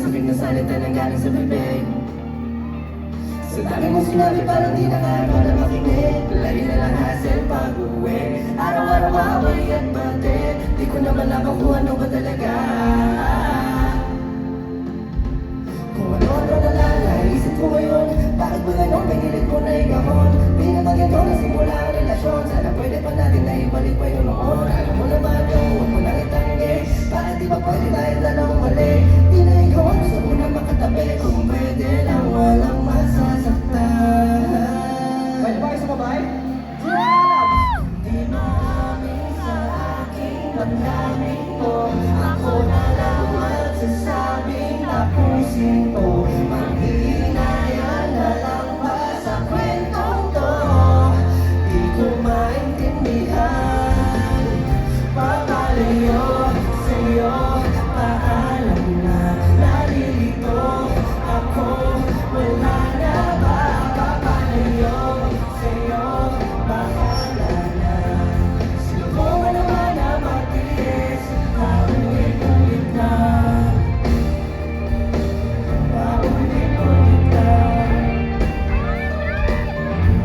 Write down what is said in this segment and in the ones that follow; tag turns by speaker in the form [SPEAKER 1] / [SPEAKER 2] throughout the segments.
[SPEAKER 1] masakit na salita na galing sa bibig. Sa dami mong sinabi parang di na kaya ko na makinig. Lagi na lang hassle pag-uwi, araw-araw away at bate. Di ko na malaman kung ano ba talaga. Kung ano-ano na lang naisip ko ngayon, bakit ba ganon pinilit mo na igahon? Di na maganda na simula ang relasyon, sana pwede pa natin na ibalik pa yung noon. Alam mo na ba yung huwag mo nang itanggi, bakit di ba pwede tayo dalawang mali? Di na ikaw ang gusto ko na makatabi, kung pwede lang walang masasaktan.
[SPEAKER 2] Pwede ba kayo sumabay?
[SPEAKER 1] Di maamin sa aking damdamin ko, ako na lang magsasabing tapusin ko. Manghihinayang na lang ba sa kwentong to? Di ko maintindihan. Papalayo sa'yo, paalam na nalilito ako. Wala na ba? Papalayo sa'yo, bahala na. Sino ko man naman na matiis, paulit-ulit na. Paulit-ulit na.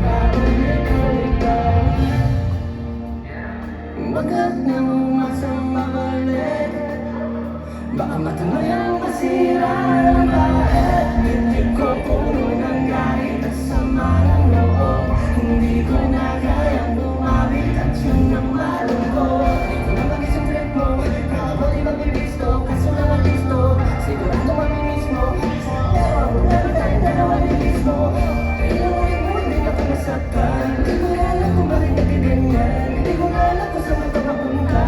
[SPEAKER 1] Paulit-ulit na. Huwag ka nang masamabalik, baka matuloy ang masira ng bakit. Hindi ko puno ng galit at sama ng loob. Hindi ko na kayang bumawit at yun ang malungkot. Di ko na magis yung trip mo, ako di magbibisto, kaso naman listo. Sigurado mamimiss mo, pero ako namin tayo dalawa ni mismo. Kailang ulit mo, hindi ka pa nasaktan. Hindi ko na alam kung bakit nagkaganyan, hindi ko na alam kung saan ka mapunta.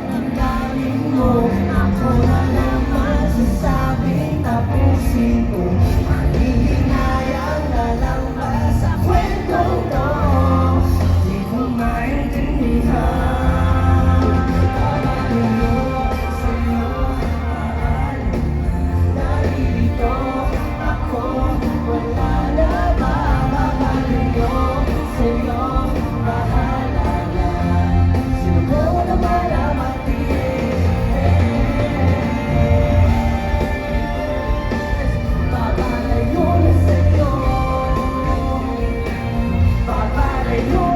[SPEAKER 1] Ang galing mo, ako na lang masasabing tapusin ko. Manghihinayang na lang ba sa kwentong to? Di ko maintindihan. Papalayo sa'yo, paalam na nalilito ako. Wala na ba? Papalayo sa'yo, bahala na. Sino ko naman na matiis, papalayo na sa'yo, papalayo